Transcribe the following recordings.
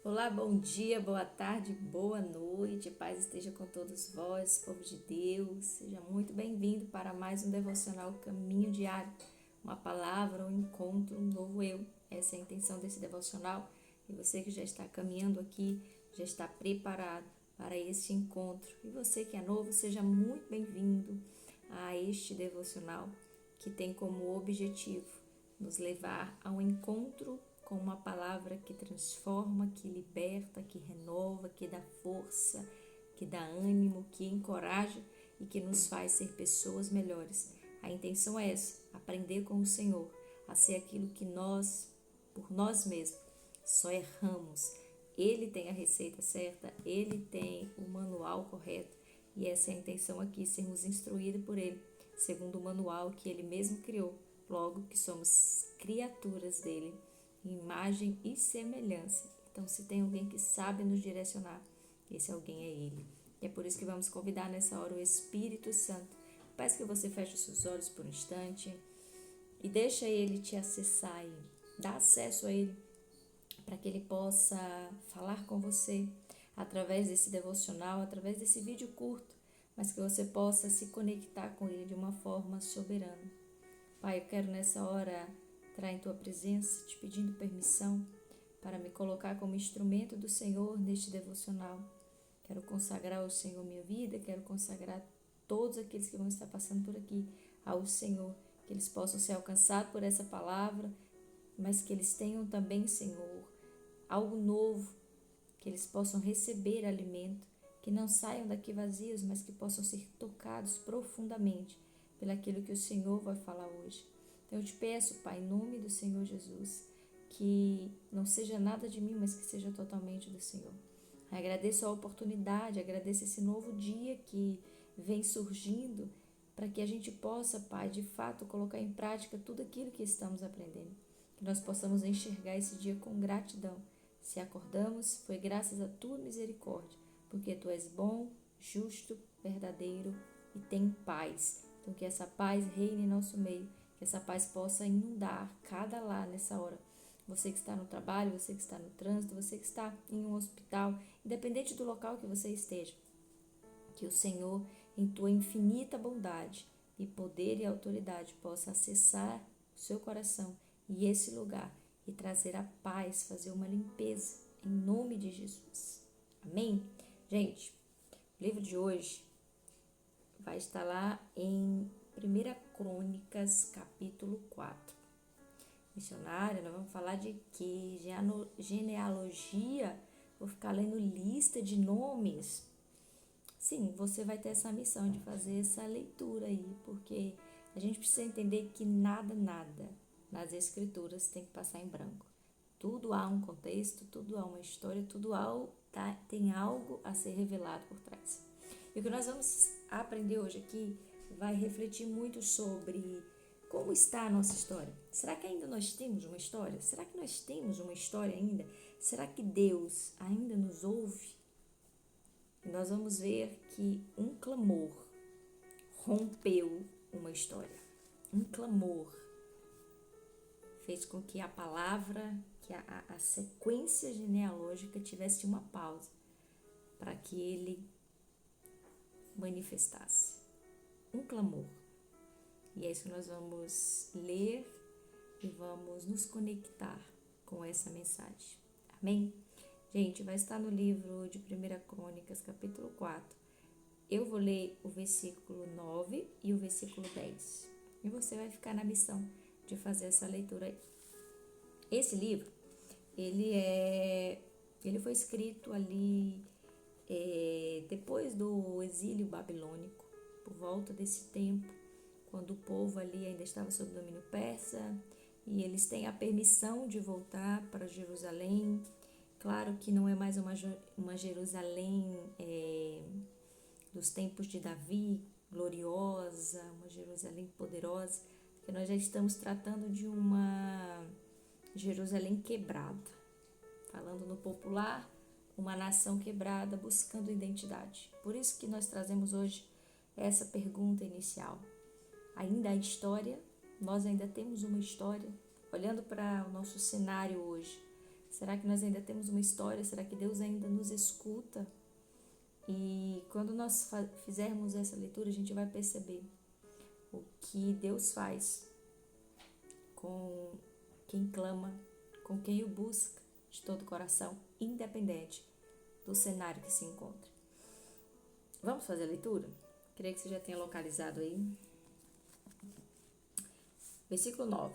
Olá, bom dia, boa tarde, boa noite, paz esteja com todos vós, povo de Deus. Seja muito bem-vindo para mais um devocional Caminho Diário, uma palavra, um encontro, um novo eu. Essa é a intenção desse devocional e você que já está caminhando aqui, já está preparado para este encontro. E você que é novo, seja muito bem-vindo a este devocional que tem como objetivo nos levar a um encontro com uma palavra que transforma, que liberta, que renova, que dá força, que dá ânimo, que encoraja e que nos faz ser pessoas melhores. A intenção é essa, aprender com o Senhor, a ser aquilo que nós, por nós mesmos, só erramos. Ele tem a receita certa, ele tem o manual correto e essa é a intenção aqui, sermos instruídos por ele, segundo o manual que ele mesmo criou, logo que somos criaturas dele, imagem e semelhança. Então, se tem alguém que sabe nos direcionar, esse alguém é Ele. E é por isso que vamos convidar nessa hora o Espírito Santo. Peço que você feche os seus olhos por um instante e deixa Ele te acessar e dá acesso a Ele para que Ele possa falar com você através desse devocional, através desse vídeo curto, mas que você possa se conectar com Ele de uma forma soberana. Pai, eu quero nessa hora entrar em Tua presença, te pedindo permissão para me colocar como instrumento do Senhor neste devocional. Quero consagrar ao Senhor minha vida, quero consagrar todos aqueles que vão estar passando por aqui ao Senhor, que eles possam ser alcançados por essa palavra, mas que eles tenham também, Senhor, algo novo, que eles possam receber alimento, que não saiam daqui vazios, mas que possam ser tocados profundamente pelaquilo que o Senhor vai falar hoje. Então eu te peço, Pai, em nome do Senhor Jesus, que não seja nada de mim, mas que seja totalmente do Senhor. Agradeço a oportunidade, agradeço esse novo dia que vem surgindo, para que a gente possa, Pai, de fato colocar em prática tudo aquilo que estamos aprendendo. Que nós possamos enxergar esse dia com gratidão. Se acordamos, foi graças a Tua misericórdia, porque Tu és bom, justo, verdadeiro e tem paz. Então que essa paz reine em nosso meio, que essa paz possa inundar cada lar nessa hora. Você que está no trabalho, você que está no trânsito, você que está em um hospital, independente do local que você esteja, que o Senhor, em Tua infinita bondade e poder e autoridade, possa acessar o seu coração e esse lugar e trazer a paz, fazer uma limpeza em nome de Jesus. Amém? Gente, o livro de hoje vai estar lá em 1 Crônicas, capítulo 4. Missionária, nós vamos falar de que genealogia, vou ficar lendo lista de nomes. Sim, você vai ter essa missão de fazer essa leitura aí, porque a gente precisa entender que nada nas escrituras tem que passar em branco. Tudo há um contexto, tudo há uma história, tem algo a ser revelado por trás. E o que nós vamos aprender hoje aqui vai refletir muito sobre como está a nossa história. Será que ainda nós temos uma história? Será que nós temos uma história ainda? Será que Deus ainda nos ouve? E nós vamos ver que um clamor rompeu uma história. Um clamor fez com que a palavra, que a sequência genealógica tivesse uma pausa para que ele manifestasse. Um clamor. E é isso que nós vamos ler e vamos nos conectar com essa mensagem. Amém? Gente, vai estar no livro de 1 Crônicas, capítulo 4. Eu vou ler o versículo 9 e o versículo 10. E você vai ficar na missão de fazer essa leitura aí. Esse livro, ele foi escrito ali depois do exílio babilônico, por volta desse tempo, quando o povo ali ainda estava sob domínio persa e eles têm a permissão de voltar para Jerusalém. Claro que não é mais uma Jerusalém dos tempos de Davi, gloriosa, uma Jerusalém poderosa, que nós já estamos tratando de uma Jerusalém quebrada. Falando no popular, uma nação quebrada buscando identidade. Por isso que nós trazemos hoje essa pergunta inicial. Ainda há história? Nós ainda temos uma história? Olhando para o nosso cenário hoje, Será que nós ainda temos uma história? Será que Deus ainda nos escuta? E quando nós fizermos essa leitura, a gente vai perceber o que Deus faz com quem clama, com quem o busca de todo o coração, independente do cenário que se encontra. Vamos fazer a leitura? Creio que você já tenha localizado aí. Versículo 9.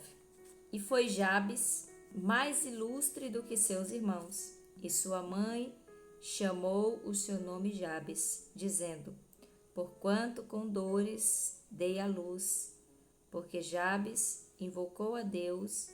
E foi Jabes mais ilustre do que seus irmãos, e sua mãe chamou o seu nome Jabes, dizendo: porquanto com dores dei à luz, porque Jabes invocou a Deus,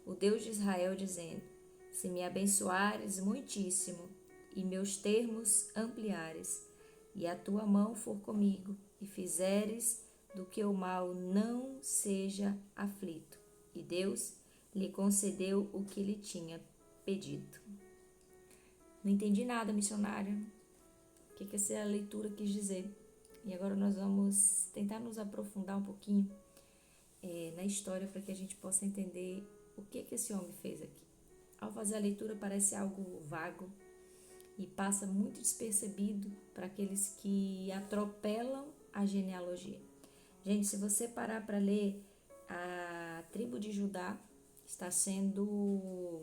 o Deus de Israel, dizendo: se me abençoares muitíssimo, e meus termos ampliares, e a tua mão for comigo, e fizeres do que o mal não seja aflito. E Deus lhe concedeu o que lhe tinha pedido. Não entendi nada, missionária. O que essa leitura quis dizer? E agora nós vamos tentar nos aprofundar um pouquinho na história para que a gente possa entender o que esse homem fez aqui. Ao fazer a leitura parece algo vago e passa muito despercebido para aqueles que atropelam a genealogia. Gente, se você parar para ler, a tribo de Judá está sendo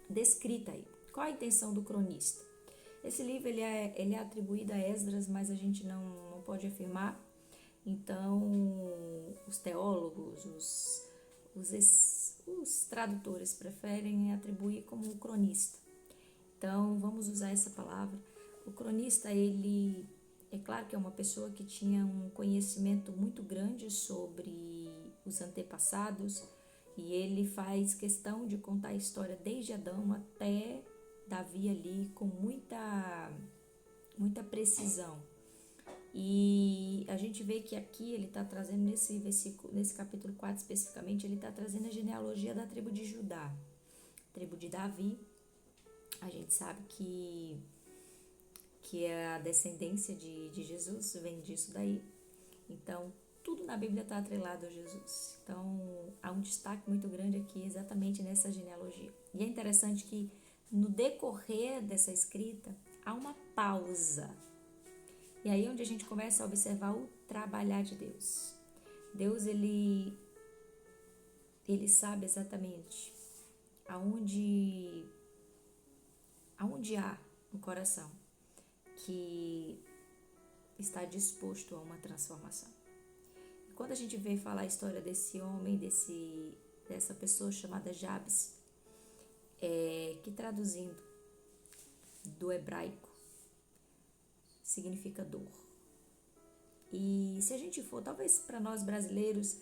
descrita aí. Qual a intenção do cronista? Esse livro ele é atribuído a Esdras, mas a gente não pode afirmar. Então, os teólogos, os tradutores preferem atribuir como cronista. Então, vamos usar essa palavra. O cronista, ele é claro que é uma pessoa que tinha um conhecimento muito grande sobre os antepassados e ele faz questão de contar a história desde Adão até Davi ali com muita precisão. E a gente vê que aqui ele está trazendo nesse versículo, nesse capítulo 4 especificamente, ele está trazendo a genealogia da tribo de Judá, tribo de Davi. A gente sabe que é a descendência de Jesus, vem disso daí. Então, tudo na Bíblia está atrelado a Jesus. Então, há um destaque muito grande aqui exatamente nessa genealogia. E é interessante que no decorrer dessa escrita, há uma pausa. E aí é onde a gente começa a observar o trabalhar de Deus. Deus, ele sabe exatamente aonde há um coração que está disposto a uma transformação. E quando a gente vê falar a história desse homem, dessa pessoa chamada Jabes, que traduzindo do hebraico significa dor. E se a gente for, talvez para nós brasileiros,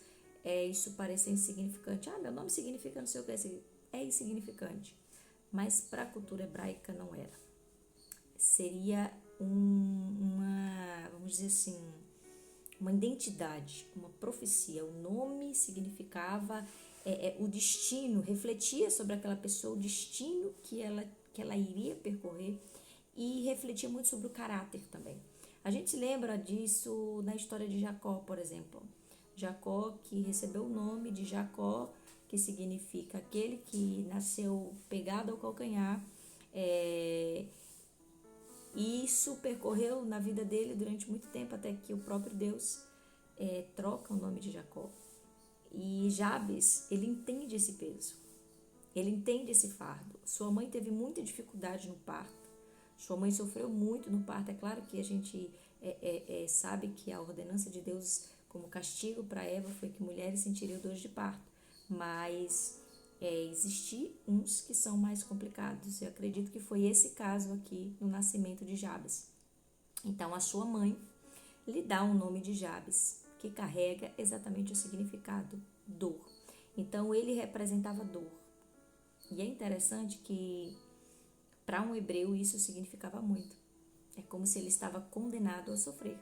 isso pareça insignificante. Meu nome significa não sei o que, é insignificante. Mas para a cultura hebraica não era. Seria vamos dizer assim, uma identidade, uma profecia. O nome significava o destino, refletia sobre aquela pessoa, o destino que ela iria percorrer e refletia muito sobre o caráter também. A gente se lembra disso na história de Jacó, por exemplo. Jacó, que recebeu o nome de Jacó, que significa aquele que nasceu pegado ao calcanhar, e isso percorreu na vida dele durante muito tempo, até que o próprio Deus troca o nome de Jacó. E Jabes, ele entende esse peso, ele entende esse fardo. Sua mãe teve muita dificuldade no parto, sua mãe sofreu muito no parto. É claro que a gente sabe que a ordenança de Deus como castigo para Eva foi que mulheres sentiriam dores de parto, mas existem uns que são mais complicados. Eu acredito que foi esse caso aqui no nascimento de Jabes. Então a sua mãe lhe dá o nome de Jabes, que carrega exatamente o significado dor. Então ele representava dor. E é interessante que para um hebreu isso significava muito. É como se ele estava condenado a sofrer.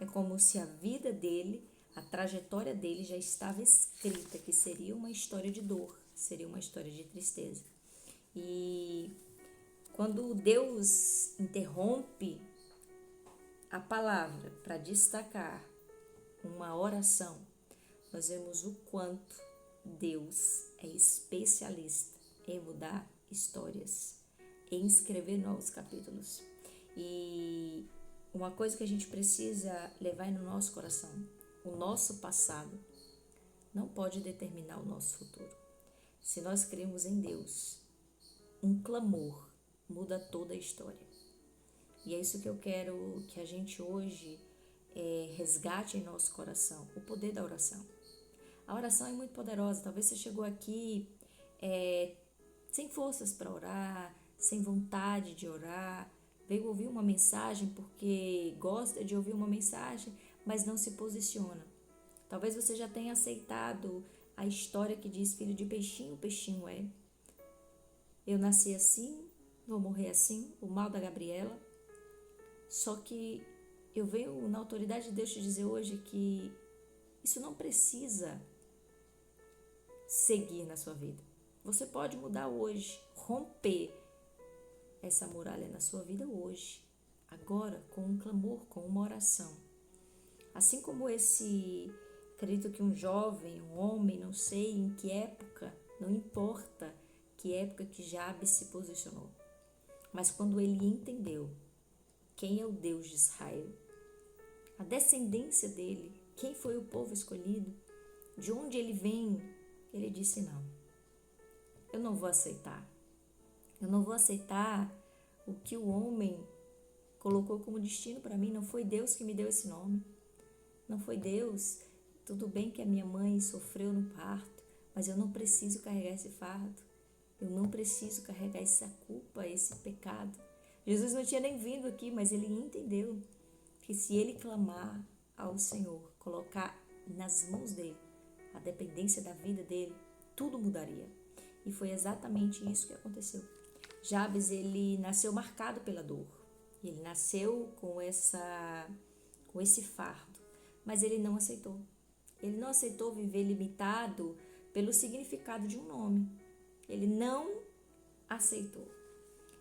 É como se a vida dele, a trajetória dele já estava escrita, que seria uma história de dor, seria uma história de tristeza. E quando Deus interrompe a palavra para destacar uma oração, nós vemos o quanto Deus é especialista em mudar histórias, em escrever novos capítulos. E uma coisa que a gente precisa levar no nosso coração: o nosso passado não pode determinar o nosso futuro. Se nós cremos em Deus, um clamor muda toda a história. E é isso que eu quero que a gente hoje resgate em nosso coração, o poder da oração. A oração é muito poderosa. Talvez você chegou aqui sem forças para orar, sem vontade de orar, veio ouvir uma mensagem porque gosta de ouvir uma mensagem, mas não se posiciona. Talvez você já tenha aceitado a história que diz: filho de peixinho, peixinho é. Eu nasci assim, vou morrer assim, o mal da Gabriela. Só que eu venho na autoridade de Deus te dizer hoje que isso não precisa seguir na sua vida. Você pode mudar hoje, romper essa muralha na sua vida hoje, agora, com um clamor, com uma oração. Assim como acredito que um jovem, um homem, não sei em que época, não importa que época que Jabes se posicionou, mas quando ele entendeu quem é o Deus de Israel, a descendência dele, quem foi o povo escolhido, de onde ele vem, ele disse: não, eu não vou aceitar. Eu não vou aceitar o que o homem colocou como destino para mim. Não foi Deus que me deu esse nome. Não foi Deus. Tudo bem que a minha mãe sofreu no parto, mas eu não preciso carregar esse fardo. Eu não preciso carregar essa culpa, esse pecado. Jesus não tinha nem vindo aqui, mas ele entendeu que se ele clamar ao Senhor, colocar nas mãos dele a dependência da vida dele, tudo mudaria. E foi exatamente isso que aconteceu. Jabes, ele nasceu marcado pela dor. Ele nasceu com esse fardo, mas ele não aceitou. Ele não aceitou viver limitado pelo significado de um nome. Ele não aceitou.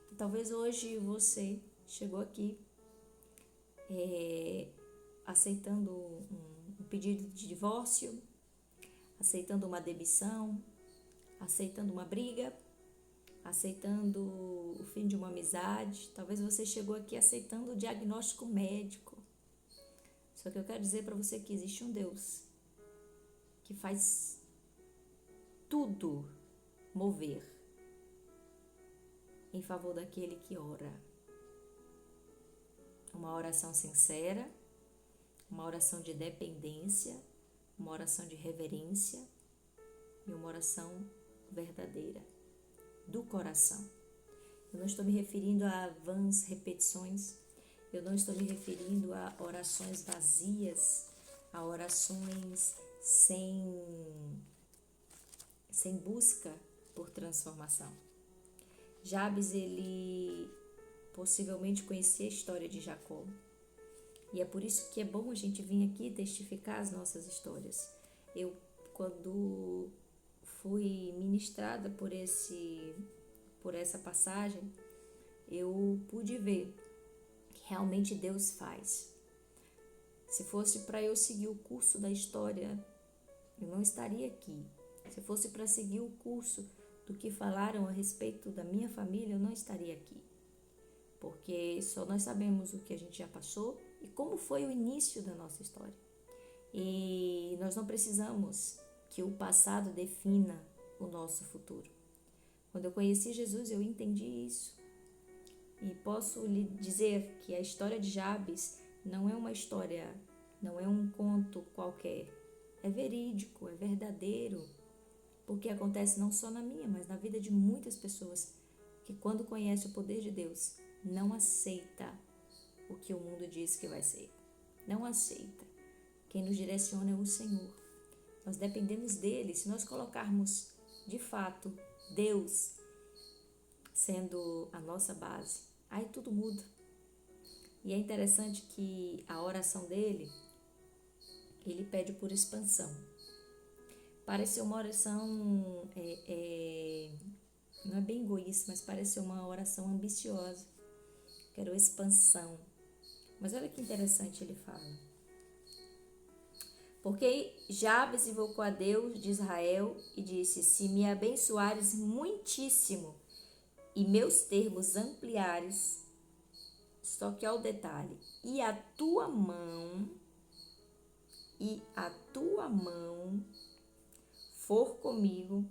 E talvez hoje você chegou aqui aceitando um pedido de divórcio, aceitando uma demissão, aceitando uma briga, aceitando o fim de uma amizade. Talvez você chegou aqui aceitando o diagnóstico médico. Só que eu quero dizer para você que existe um Deus que faz tudo mover em favor daquele que ora. Uma oração sincera, uma oração de dependência, uma oração de reverência e uma oração verdadeira, do coração. Eu não estou me referindo a vãs repetições, eu não estou me referindo a orações vazias, a orações sem busca por transformação. Jabes, ele possivelmente conhecia a história de Jacó. E é por isso que é bom a gente vir aqui testificar as nossas histórias. Eu, quando fui ministrada por essa passagem, eu pude ver que realmente Deus faz. Se fosse para eu seguir o curso da história, eu não estaria aqui. Se fosse para seguir o curso do que falaram a respeito da minha família, eu não estaria aqui. Porque só nós sabemos o que a gente já passou e como foi o início da nossa história. E nós não precisamos que o passado defina o nosso futuro. Quando eu conheci Jesus, eu entendi isso. E posso lhe dizer que a história de Jabes não é uma história, não é um conto qualquer. É verídico, é verdadeiro, porque acontece não só na minha, mas na vida de muitas pessoas que, quando conhece o poder de Deus, não aceita o que o mundo diz que vai ser. Não aceita. Quem nos direciona é o Senhor. Nós dependemos dele. Se nós colocarmos, de fato, Deus sendo a nossa base, aí tudo muda. E é interessante que a oração dele, ele pede por expansão. Parece uma oração, não é bem egoísta, mas parece uma oração ambiciosa. Quero expansão. Mas olha que interessante ele fala. Porque Jabes invocou a Deus de Israel e disse: Se me abençoares muitíssimo e meus termos ampliares, só que ao detalhe, e a tua mão for comigo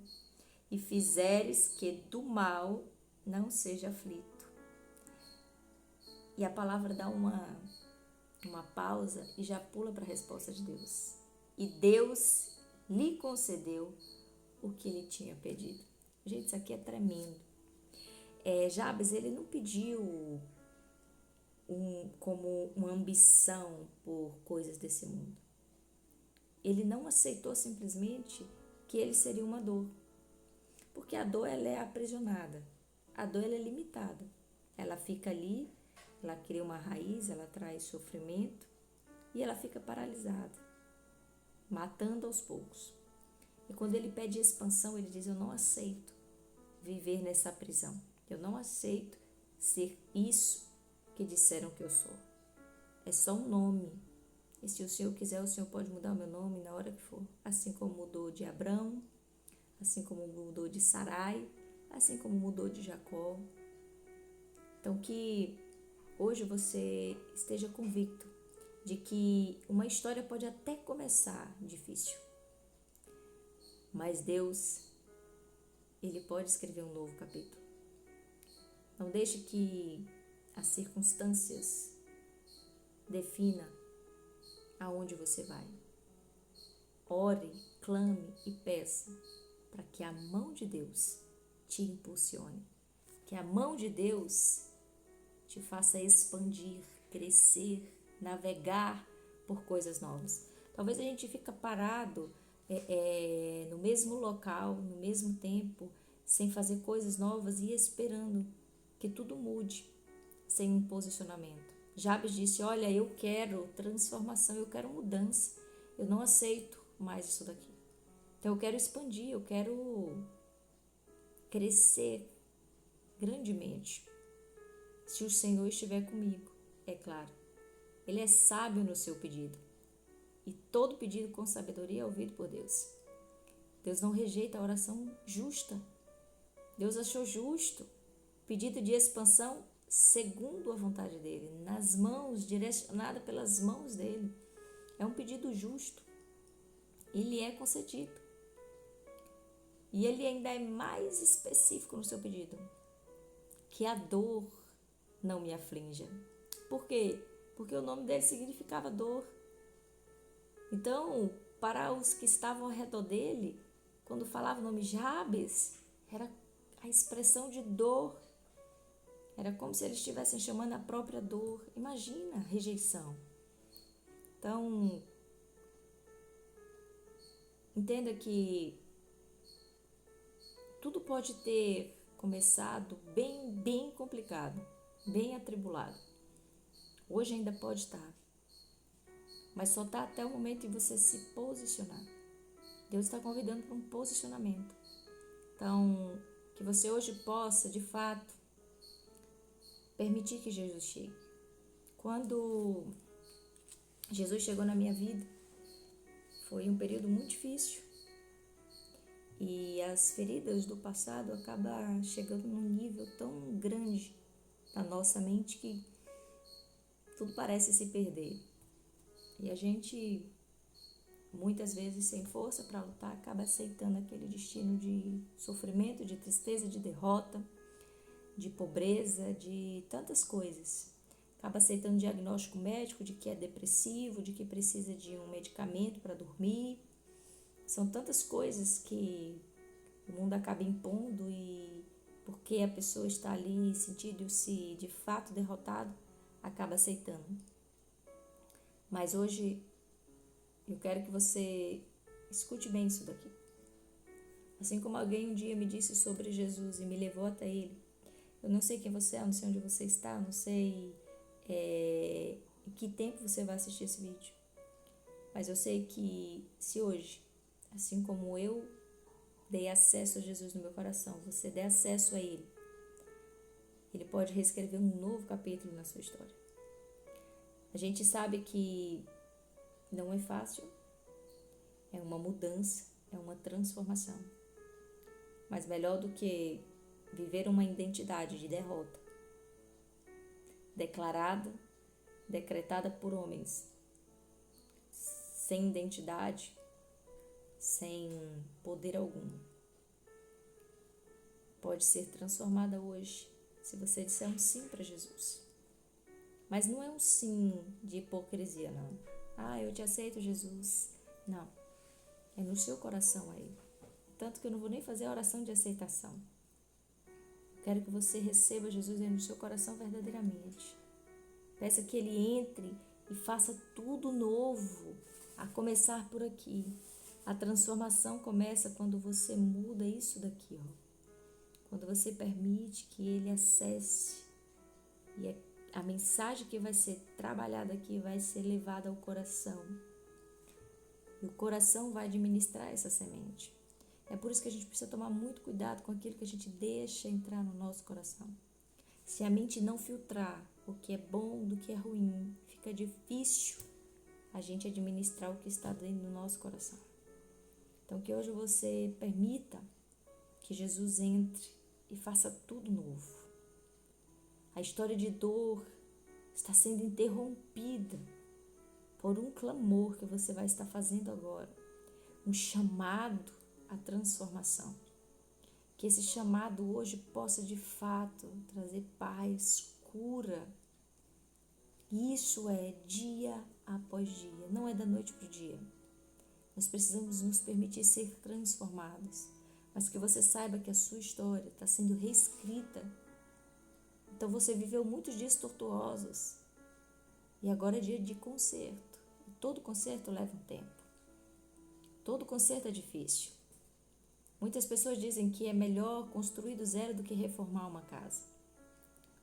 e fizeres que do mal não seja aflito. E a palavra dá uma pausa e já pula para a resposta de Deus. E Deus lhe concedeu o que ele tinha pedido. Gente, isso aqui é tremendo. Jabes, ele não pediu como uma ambição por coisas desse mundo. Ele não aceitou simplesmente que ele seria uma dor. Porque a dor, ela é aprisionada. A dor, ela é limitada. Ela fica ali, ela cria uma raiz, ela traz sofrimento e ela fica paralisada, matando aos poucos. E quando ele pede expansão, ele diz: eu não aceito viver nessa prisão. Eu não aceito ser isso que disseram que eu sou. É só um nome. E se o Senhor quiser, o Senhor pode mudar o meu nome na hora que for. Assim como mudou de Abrão, assim como mudou de Sarai, assim como mudou de Jacó. Então que hoje você esteja convicto de que uma história pode até começar difícil, mas Deus, Ele pode escrever um novo capítulo. Não deixe que as circunstâncias defina aonde você vai. Ore, clame e peça para que a mão de Deus te impulsione, que a mão de Deus te faça expandir, crescer, navegar por coisas novas. Talvez a gente fique parado no mesmo local, no mesmo tempo, sem fazer coisas novas e esperando que tudo mude, sem um posicionamento. Jabes disse: olha, eu quero transformação, eu quero mudança, eu não aceito mais isso daqui. Então eu quero expandir, eu quero crescer grandemente. Se o Senhor estiver comigo, é claro. Ele é sábio no seu pedido. E todo pedido com sabedoria é ouvido por Deus. Deus não rejeita a oração justa. Deus achou justo pedido de expansão segundo a vontade dele, nas mãos, direcionada pelas mãos dele. É um pedido justo. Ele é concedido. E ele ainda é mais específico no seu pedido. Que a dor não me aflinja. Por quê? Porque o nome dele significava dor. Então, para os que estavam ao redor dele, quando falava o nome Jabes, era a expressão de dor. Era como se eles estivessem chamando a própria dor. Imagina a rejeição. Então, entenda que tudo pode ter começado bem complicado, bem atribulado. Hoje ainda pode estar, mas só está até o momento de você se posicionar. Deus está convidando para um posicionamento. Então, que você hoje possa, de fato, permitir que Jesus chegue. Quando Jesus chegou na minha vida, foi um período muito difícil. E as feridas do passado acabam chegando num nível tão grande na nossa mente que tudo parece se perder. E a gente, muitas vezes sem força para lutar, acaba aceitando aquele destino de sofrimento, de tristeza, de derrota, de pobreza, de tantas coisas. Acaba aceitando o diagnóstico médico de que é depressivo, de que precisa de um medicamento para dormir. São tantas coisas que o mundo acaba impondo e porque a pessoa está ali sentindo-se de fato derrotado, acaba aceitando. Mas hoje eu quero que você escute bem isso daqui. Assim como alguém um dia me disse sobre Jesus e me levou até ele. Eu não sei quem você é, eu não sei onde você está, eu não sei em que tempo você vai assistir esse vídeo. Mas eu sei que se hoje, assim como eu dei acesso a Jesus no meu coração, você der acesso a Ele, Ele pode reescrever um novo capítulo na sua história. A gente sabe que não é fácil, é uma mudança, é uma transformação. Mas melhor do que viver uma identidade de derrota, declarada, decretada por homens, sem identidade, sem poder algum, pode ser transformada hoje se você disser um sim para Jesus. Mas não é um sim de hipocrisia, não. Ah, eu te aceito, Jesus. Não, é no seu coração aí. Tanto que eu não vou nem fazer a oração de aceitação. Eu quero que você receba Jesus aí no seu coração verdadeiramente. Peça que Ele entre e faça tudo novo, a começar por aqui. A transformação começa quando você muda isso daqui, ó. Quando você permite que Ele acesse e a mensagem que vai ser trabalhada aqui vai ser levada ao coração. E o coração vai administrar essa semente. É por isso que a gente precisa tomar muito cuidado com aquilo que a gente deixa entrar no nosso coração. Se a mente não filtrar o que é bom do que é ruim, fica difícil a gente administrar o que está dentro do nosso coração. Então que hoje você permita que Jesus entre e faça tudo novo. A história de dor está sendo interrompida por um clamor que você vai estar fazendo agora. Um chamado à transformação. Que esse chamado hoje possa de fato trazer paz, cura. Isso é dia após dia, não é da noite para o dia. Nós precisamos nos permitir ser transformados. Mas que você saiba que a sua história está sendo reescrita. Então você viveu muitos dias tortuosos. E agora é dia de conserto. E todo conserto leva um tempo. Todo conserto é difícil. Muitas pessoas dizem que é melhor construir do zero do que reformar uma casa.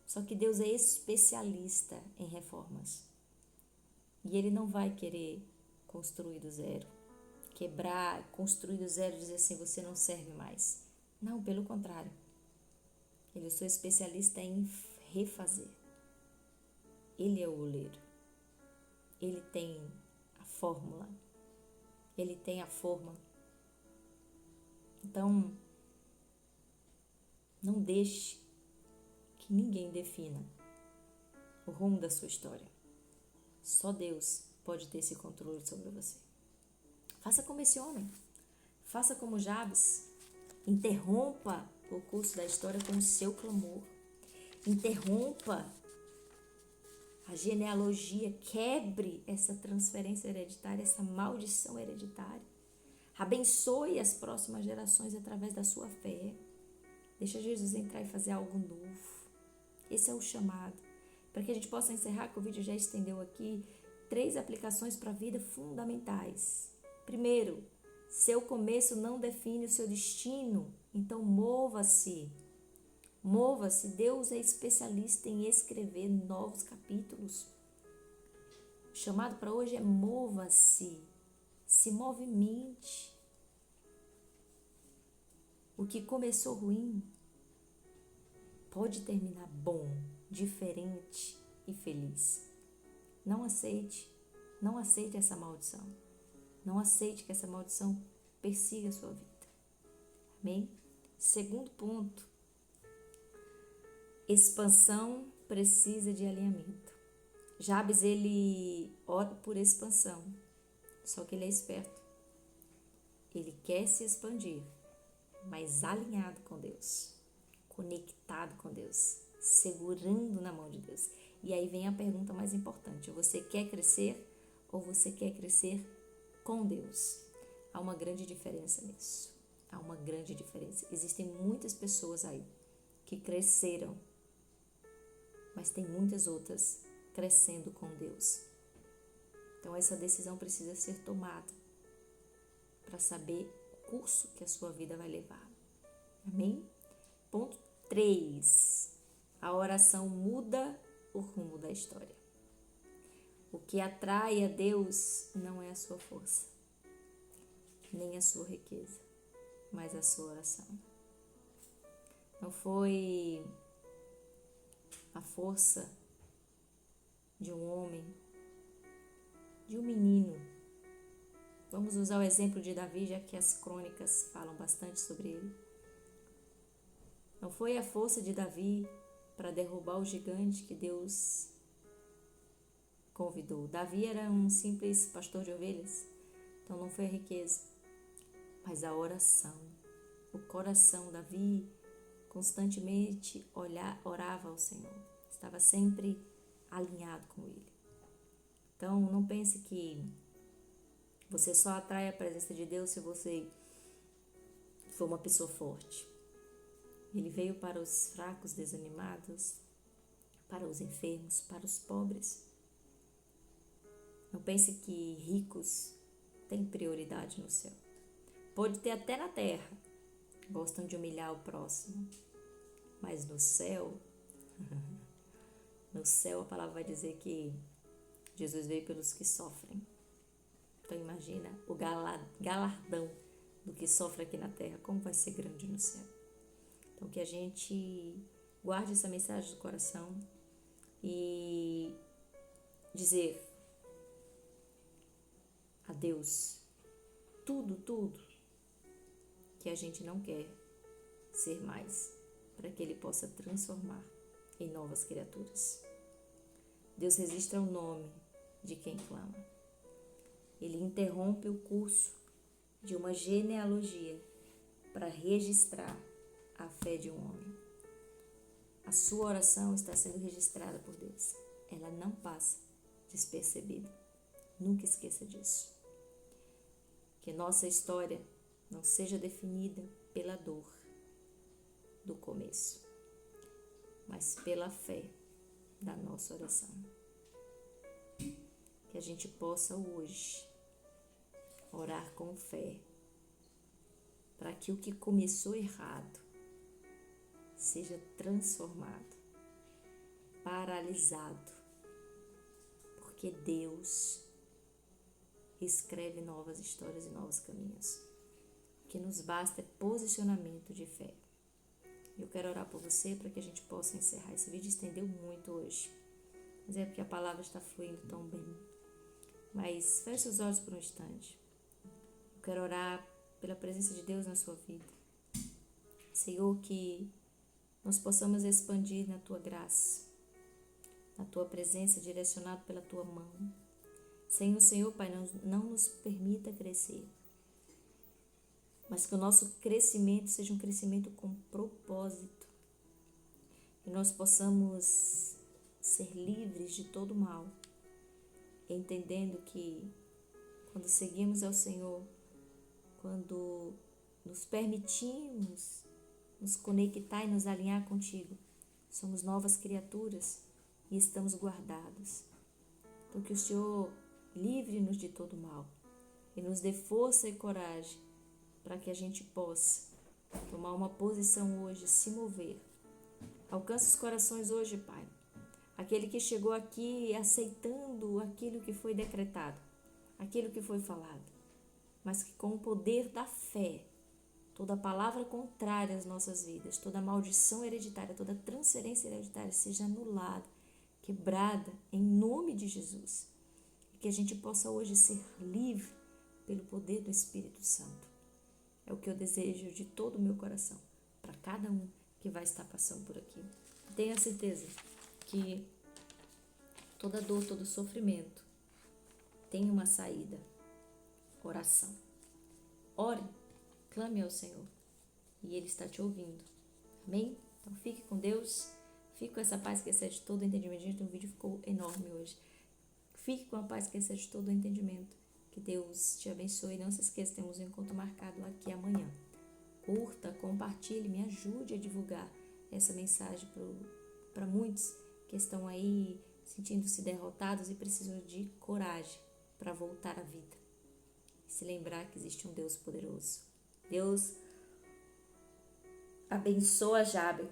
Só que Deus é especialista em reformas. E Ele não vai querer construir do zero. Quebrar, construir do zero e dizer assim, você não serve mais. Não, pelo contrário. Eu sou especialista em refazer. Ele é o oleiro. Ele tem a fórmula. Ele tem a forma. Então, não deixe que ninguém defina o rumo da sua história. Só Deus pode ter esse controle sobre você. Faça como esse homem. Faça como Jabes. Interrompa o curso da história com o seu clamor. Interrompa a genealogia. Quebre essa transferência hereditária, essa maldição hereditária. Abençoe as próximas gerações através da sua fé. Deixa Jesus entrar e fazer algo novo. Esse é o chamado. Para que a gente possa encerrar, que o vídeo já estendeu aqui, 3 aplicações para a vida fundamentais. Primeiro, seu começo não define o seu destino. Então mova-se. Mova-se. Deus é especialista em escrever novos capítulos. O chamado para hoje é mova-se. Se movimente. O que começou ruim pode terminar bom, diferente e feliz. Não aceite essa maldição. Não aceite que essa maldição persiga a sua vida. Amém? Segundo ponto, expansão precisa de alinhamento. Jabes, ele ora por expansão, só que ele é esperto. Ele quer se expandir, mas alinhado com Deus, conectado com Deus, segurando na mão de Deus. E aí vem a pergunta mais importante: você quer crescer ou você quer crescer com Deus? Há uma grande diferença nisso. Há uma grande diferença. Existem muitas pessoas aí que cresceram, mas tem muitas outras crescendo com Deus. Então essa decisão precisa ser tomada para saber o curso que a sua vida vai levar. Amém? Ponto 3. A oração muda o rumo da história. O que atrai a Deus não é a sua força, nem a sua riqueza, mas a sua oração. Não foi a força de um homem, de um menino, Vamos usar o exemplo de Davi, já que as crônicas falam bastante sobre ele. Não foi a força de Davi para derrubar o gigante que Deus convidou. Davi era um simples pastor de ovelhas, então não foi a riqueza, mas a oração. O coração, Davi constantemente orava ao Senhor, estava sempre alinhado com Ele. Então não pense que você só atrai a presença de Deus se você for uma pessoa forte. Ele veio para os fracos, desanimados, para os enfermos, para os pobres. Não pense que ricos têm prioridade no céu. Pode ter até na terra, gostam de humilhar o próximo, mas no céu, no céu a palavra vai dizer que Jesus veio pelos que sofrem. Então imagina o galardão do que sofre aqui na terra, como vai ser grande no céu. Então que a gente guarde essa mensagem do coração e dizer a Deus tudo que a gente não quer ser mais, para que Ele possa transformar em novas criaturas. Deus resiste ao nome de quem clama. Ele interrompe o curso de uma genealogia para registrar a fé de um homem. A sua oração está sendo registrada por Deus. Ela não passa despercebida. Nunca esqueça disso. Que nossa história não seja definida pela dor do começo, mas pela fé da nossa oração. Que a gente possa hoje orar com fé, para que o que começou errado seja transformado, paralisado, porque Deus escreve novas histórias e novos caminhos. O que nos basta é posicionamento de fé. Eu quero orar por você para que a gente possa encerrar. Esse vídeo estendeu muito hoje, mas é porque a palavra está fluindo tão bem. Mas feche os olhos por um instante. Eu quero orar pela presença de Deus na sua vida. Senhor, que nós possamos expandir na Tua graça, na Tua presença, direcionado pela Tua mão. Senhor, Pai, não nos permita crescer, mas que o nosso crescimento seja um crescimento com propósito. Que nós possamos ser livres de todo mal, entendendo que quando seguimos ao Senhor, quando nos permitimos nos conectar e nos alinhar contigo, somos novas criaturas e estamos guardados. Então que o Senhor livre-nos de todo mal e nos dê força e coragem para que a gente possa tomar uma posição hoje, se mover. Alcança os corações hoje, Pai. Aquele que chegou aqui aceitando aquilo que foi decretado, aquilo que foi falado, mas que com o poder da fé, toda palavra contrária às nossas vidas, toda maldição hereditária, toda transferência hereditária seja anulada, quebrada em nome de Jesus. E que a gente possa hoje ser livre pelo poder do Espírito Santo. É o que eu desejo de todo o meu coração para cada um que vai estar passando por aqui. Tenha certeza que toda dor, todo sofrimento tem uma saída. Oração. Ore, clame ao Senhor e Ele está te ouvindo. Amém? Então fique com Deus, fique com essa paz que excede todo o entendimento. Gente, o vídeo ficou enorme hoje. Fique com a paz que excede todo o entendimento. Que Deus te abençoe. Não se esqueça, temos um encontro marcado aqui amanhã. Curta, compartilhe, me ajude a divulgar essa mensagem para muitos que estão aí sentindo-se derrotados e precisam de coragem para voltar à vida. E se lembrar que existe um Deus poderoso. Deus abençoa Jabe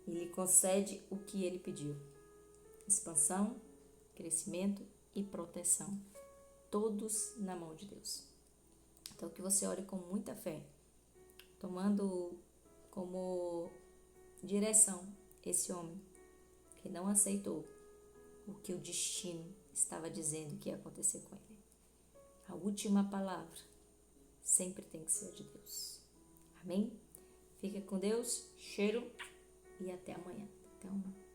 e lhe concede o que ele pediu. Expansão, crescimento e proteção. Todos na mão de Deus. Então que você ore com muita fé, tomando como direção esse homem que não aceitou o que o destino estava dizendo que ia acontecer com ele. A última palavra sempre tem que ser de Deus. Amém? Fica com Deus, cheiro e até amanhã. Até uma